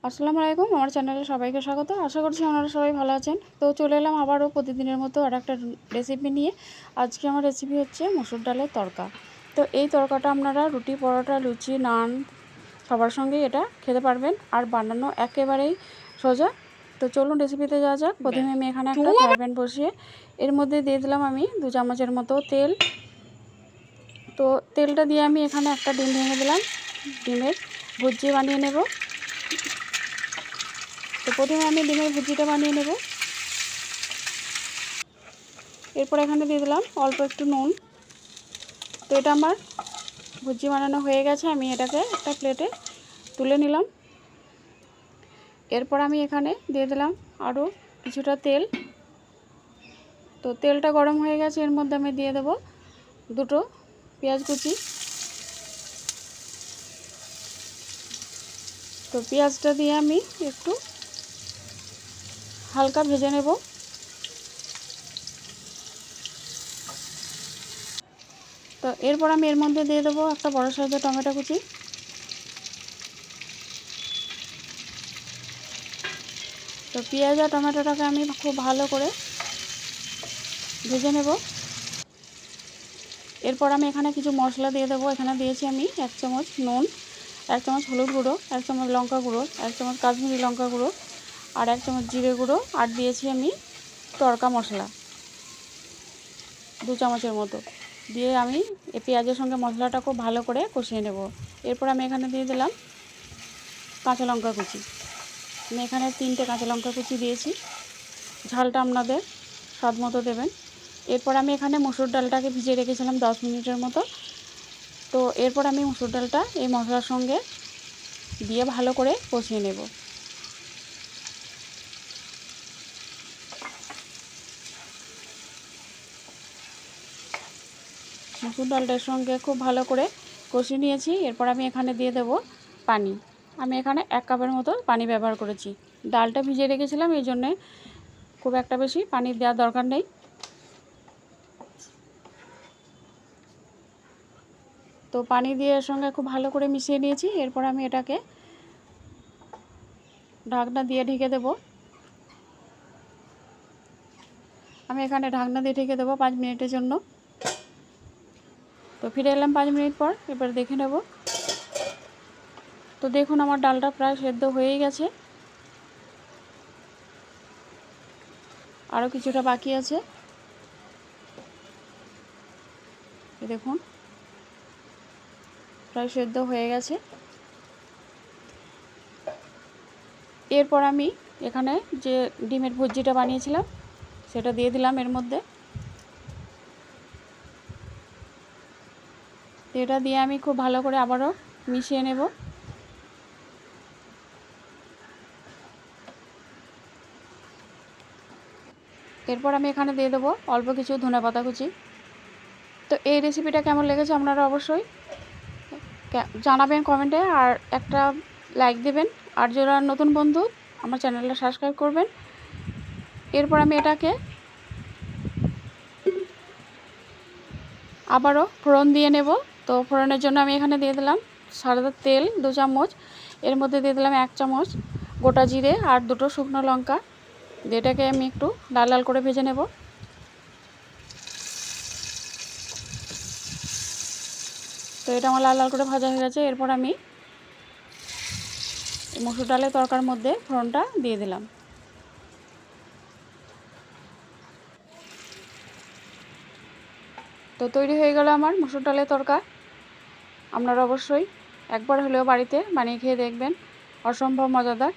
আসসালামু আলাইকুম, আমার চ্যানেলে সবাইকে স্বাগত। আশা করছি আপনারা সবাই ভালো আছেন। তো চলে এলাম আবারও প্রতিদিনের মতো আর একটা রেসিপি নিয়ে। আজকে আমার রেসিপি হচ্ছে মসুর ডালের তড়কা। তো এই তড়কাটা আপনারা রুটি, পরোটা, লুচি, নান সবার সঙ্গেই এটা খেতে পারবেন, আর বানানো একেবারেই সোজা। তো চলুন রেসিপিতে যাওয়া যাক। প্রথমে আমি এখানে একটা ফ্রাই প্যান বসিয়ে এর মধ্যে দিয়ে দিলাম আমি 2 চামচের মতো তেল। তো তেলটা দিয়ে আমি এখানে একটা ডিম ভেঙে দিলাম, ডিমের ভুজি বানিয়ে নেব। তো প্রথমে আমি ডিমের ভুজিটা বানিয়ে নেব। এরপর এখানে দিয়ে দিলাম অল্প একটু নুন। তো এটা আমার ভুজি বানানো হয়ে গেছে, আমি এটাকে একটা প্লেটে তুলে নিলাম। এরপর আমি এখানে দিয়ে দিলাম আরও কিছুটা তেল। তো তেলটা গরম হয়ে গেছে, এর মধ্যে আমি দিয়ে দেব 2টো পেঁয়াজ কুচি। তো পেঁয়াজটা দিয়ে আমি একটু হালকা ভেজে নেব। তো এরপর আমি এর মধ্যে দিয়ে দেবো একটা বড় সাইজের টমেটো কুচি। তো পেঁয়াজ আর টমেটোটাকে আমি খুব ভালো করে ভেজে নেব। এরপর আমি এখানে কিছু মশলা দিয়ে দেবো। এখানে দিয়েছি আমি 1 চামচ নুন, 1 চামচ হলুদ গুঁড়ো, 1 চামচ লঙ্কা গুঁড়ো, 1 চামচ কাশ্মীরি লঙ্কা গুঁড়ো, আর 1 চামচ জিরে গুঁড়ো, আর দিয়েছি আমি তড়কা মশলা 2 চামচের মতো। দিয়ে আমি এই পেঁয়াজের সঙ্গে মশলাটা খুব ভালো করে কষিয়ে নেব। এরপর আমি এখানে দিয়ে দিলাম কাঁচা লঙ্কা কুচি। আমি এখানে 3টে কাঁচা লঙ্কা কুচি দিয়েছি। ঝালটা আপনাদের স্বাদ মতো দেবেন। এরপর আমি এখানে মসুর ডালটাকে ভিজিয়ে রেখেছিলাম 10 মিনিটের মতো। তো এরপর আমি মসুর ডালটা এই মশলার সঙ্গে দিয়ে ভালো করে কষিয়ে নেব। মসুর ডালটার সঙ্গে খুব ভালো করে কষিয়ে নিয়েছি। এরপর আমি এখানে দিয়ে দেব পানি। আমি এখানে 1 কাপের মতো পানি ব্যবহার করেছি। ডালটা ভিজিয়ে রেখেছিলাম, এই জন্যে খুব একটা বেশি পানি দেওয়ার দরকার নেই। তো পানি দিয়ে এর সঙ্গে খুব ভালো করে মিশিয়ে নিয়েছি। এরপর আমি এটাকে ঢাকনা দিয়ে ঢেকে দেব। আমি এখানে ঢাকনা দিয়ে ঢেকে দেবো 5 মিনিটের জন্য। তো ফিরে এলাম 5 মিনিট পর। এবার দেখে নেব। তো দেখুন আমার ডালটা প্রায় সেদ্ধ হয়েই গেছে, আরও কিছুটা বাকি আছে। দেখুন প্রায় সেদ্ধ হয়ে গেছে। এরপর আমি এখানে যে ডিমের ভুজিটা বানিয়েছিলাম সেটা দিয়ে দিলাম এর মধ্যে। এটা দিয়ে আমি খুব ভালো করে আবারও মিশিয়ে নেব। এরপর আমি এখানে দিয়ে দেবো অল্প কিছু ধনেপাতা কুচি। তো এই রেসিপিটা কেমন লেগেছে আপনারা অবশ্যই জানাবেন কমেন্টে, আর একটা লাইক দেবেন। আর যারা নতুন বন্ধু আমার চ্যানেলটা সাবস্ক্রাইব করবেন। এরপর আমি এটাকে আবারও ফোড়ন দিয়ে নেব। তো ফোড়নের জন্য আমি এখানে দিয়ে দিলাম সাদা তেল 2 চামচ। এর মধ্যে দিয়ে দিলাম 1 চামচ গোটা জিরে আর 2টো শুকনো লঙ্কা। যেটাকে আমি একটু লাল লাল করে ভেজে নেব। তো এটা আমার লাল লাল করে ভাজা হয়ে গেছে। এরপর আমি মসুর ডালের তরকার মধ্যে ফোড়নটা দিয়ে দিলাম। তো তৈরি হয়ে গেল আমার মসুর ডালের তরকা। আপনারা অবশ্যই একবার হলেও বাড়িতে বানিয়ে খেয়ে দেখবেন, অসম্ভব মজাদার।